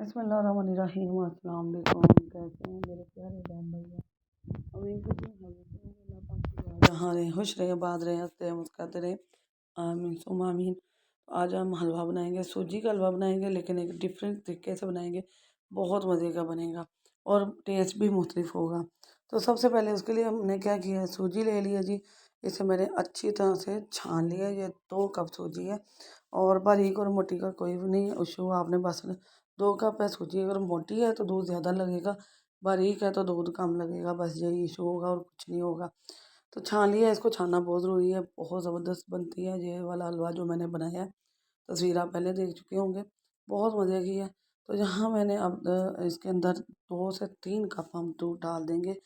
बिस्मिल्लाहिर्रहमानिर्रहीम। अस्सलाम वालेकुम। कैसे हैं मेरे प्यारे बहन भैया? उम्मीद करती हूँ अल्लाह पाक की दुआ जहाँ रहे खुश रहे, आबाद रहे, हंसते रहे, मुस्कुराते रहे। आमीन सुम्मा आमीन। आज हम हलवा बनाएंगे, सूजी का हलवा बनाएंगे, लेकिन एक डिफरेंट तरीके से बनाएंगे। बहुत मज़े का बनेगा और टेस्ट भी मुख्तलिफ होगा। तो सबसे पहले उसके लिए हमने क्या किया है, सूजी ले लिया जी। इसे मैंने अच्छी तरह से छान लिया। ये 2 कप सूजी है और बारीक और मोटी का कोई भी नहीं इशू। आपने बस 2 कप है सूजी। अगर मोटी है तो दूध ज़्यादा लगेगा, बारीक है तो दूध कम लगेगा, बस यही इशू होगा और कुछ नहीं होगा। तो छान लिया। इसको छानना बहुत ज़रूरी है, बहुत ज़बरदस्त बनती है ये वाला हलवा जो मैंने बनाया है। तस्वीर आप पहले देख चुके होंगे, बहुत मज़े की है। तो यहाँ मैंने अब इसके अंदर 2 से 3 कप हम दूध डाल देंगे।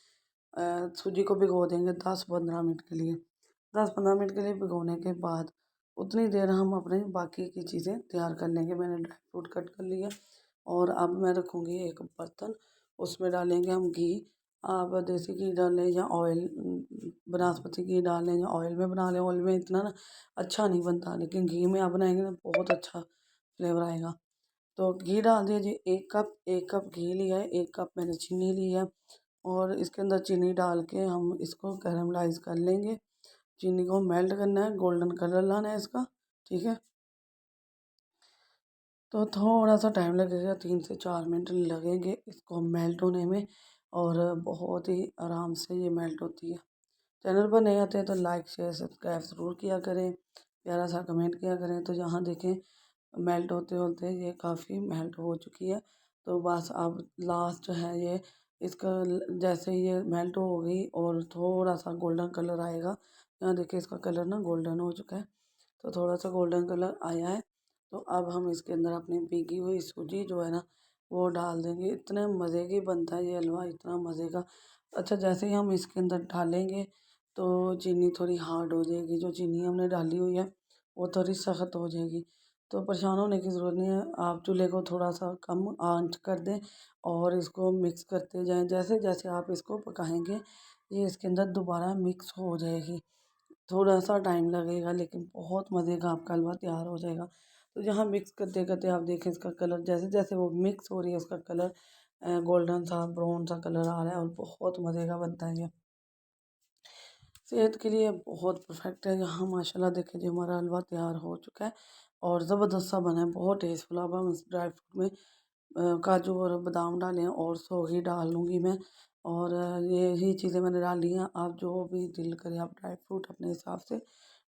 सूजी को भिगो देंगे 10-15 मिनट के लिए। 10-15 मिनट के लिए भिगोने के बाद उतनी देर हम अपने बाकी की चीज़ें तैयार कर लेंगे। मैंने ड्राई फ्रूट कट कर लिया और अब मैं रखूँगी एक बर्तन, उसमें डालेंगे हम घी। आप देसी घी डालें या ऑयल, बनास्पति घी डालें या ऑयल में बना लें। ऑयल में इतना ना अच्छा नहीं बनता, लेकिन घी में आप बनाएंगे ना बहुत अच्छा फ्लेवर आएगा। तो घी डाल दिया जी। 1 कप घी लिया है, 1 कप मैंने चीनी ली है और इसके अंदर चीनी डाल के हम इसको कैरमलाइज कर लेंगे। चीनी को मेल्ट करना है, गोल्डन कलर लाना है इसका, ठीक है। तो थोड़ा सा टाइम लगेगा, 3 से 4 मिनट लगेंगे इसको मेल्ट होने में और बहुत ही आराम से ये मेल्ट होती है। चैनल पर नए आते हैं तो लाइक शेयर सब्सक्राइब ज़रूर किया करें, प्यारा सा कमेंट किया करें। तो यहाँ देखें मेल्ट होते होते ये काफ़ी मेल्ट हो चुकी है। तो बस अब लास्ट है ये, इसका जैसे ये मेल्ट हो गई और थोड़ा सा गोल्डन कलर आएगा। यहाँ देखिए इसका कलर ना गोल्डन हो चुका है। तो थोड़ा सा गोल्डन कलर आया है। तो अब हम इसके अंदर अपनी भीगी हुई सूजी जो है ना वो डाल देंगे। इतने मज़े की बनता है ये हलवा, इतना मज़े का। अच्छा, जैसे ही हम इसके अंदर डालेंगे तो चीनी थोड़ी हार्ड हो जाएगी। जो चीनी हमने डाली हुई है वो थोड़ी सख्त हो जाएगी। तो परेशान होने की ज़रूरत नहीं है, आप चूल्हे को थोड़ा सा कम आंच कर दें और इसको मिक्स करते जाएं। जैसे जैसे आप इसको पकाएंगे ये इसके अंदर दोबारा मिक्स हो जाएगी। थोड़ा सा टाइम लगेगा लेकिन बहुत मज़े का आपका हलवा तैयार हो जाएगा। तो यहाँ मिक्स करते करते आप देखें इसका कलर जैसे जैसे वो मिक्स हो रही है उसका कलर गोल्डन सा ब्राउन सा कलर आ रहा है और बहुत मज़े का बनता है ये। सेहत के लिए बहुत परफेक्ट है। यहाँ माशाल्लाह देखिए जी हमारा हलवा तैयार हो चुका है और ज़बरदस्त सा बना है, बहुत टेस्टफुल। अब हम इस ड्राई फ्रूट में काजू और बादाम डालें और सोगी डाल लूँगी मैं और यही चीज़ें मैंने डाल ली हैं। आप जो भी दिल करे आप ड्राई फ्रूट अपने हिसाब से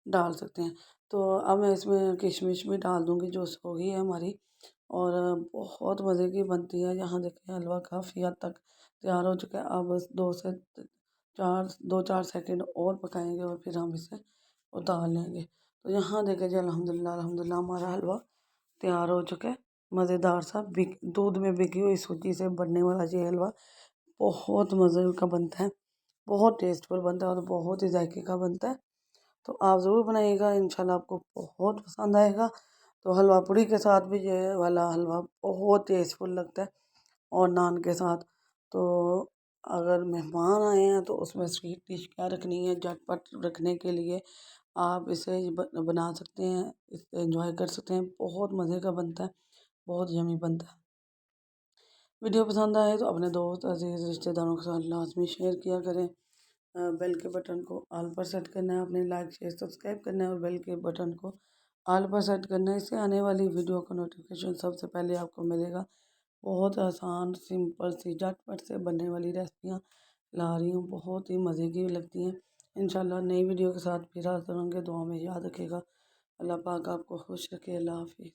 डाल सकते हैं। तो अब मैं इसमें किशमिश भी डाल दूँगी जो सोगी है हमारी और बहुत मज़े की बनती है। यहाँ देखिए हलवा काफ़ी हद तक तैयार हो चुका है। अब बस 2 4 सेकंड और पकाएंगे और फिर हम इसे उतार लेंगे। तो यहाँ देखिए जी अल्हम्दुलिल्लाह अल्हम्दुलिल्लाह हमारा हलवा तैयार हो चुका है। मज़ेदार सा दूध में भिगी हुई सूजी से बनने वाला ये हलवा बहुत मज़े का बनता है, बहुत टेस्टफुल बनता है और बहुत ही जायके का बनता है। तो आप ज़रूर बनाइएगा, इंशाल्लाह आपको बहुत पसंद आएगा। तो हलवा पूड़ी के साथ भी ये वाला हलवा बहुत टेस्टफुल लगता है और नान के साथ। तो अगर मेहमान आए हैं तो उसमें स्वीट डिश क्या रखनी है, झटपट रखने के लिए आप इसे बना सकते हैं, इसे एंजॉय कर सकते हैं। बहुत मज़े का बनता है, बहुत यमी बनता है। वीडियो पसंद आए तो अपने दोस्त अजीज़ रिश्तेदारों के साथ लाजमी शेयर किया करें। बेल के बटन को ऑल पर सेट करना है, अपने लाइक शेयर सब्सक्राइब करना है और बेल के बटन को ऑल पर सेट करना है। इससे आने वाली वीडियो का नोटिफिकेशन सबसे पहले आपको मिलेगा। बहुत आसान सिंपल सी झटपट से बनने वाली रेसिपियाँ ला रही हूँ, बहुत ही मज़े की लगती हैं। इंशाल्लाह नई वीडियो के साथ फिर हाज़िर होंगे। दुआ में याद रखेगा। अल्लाह पाक आपको खुश रखे। अल्लाह हाफिज़।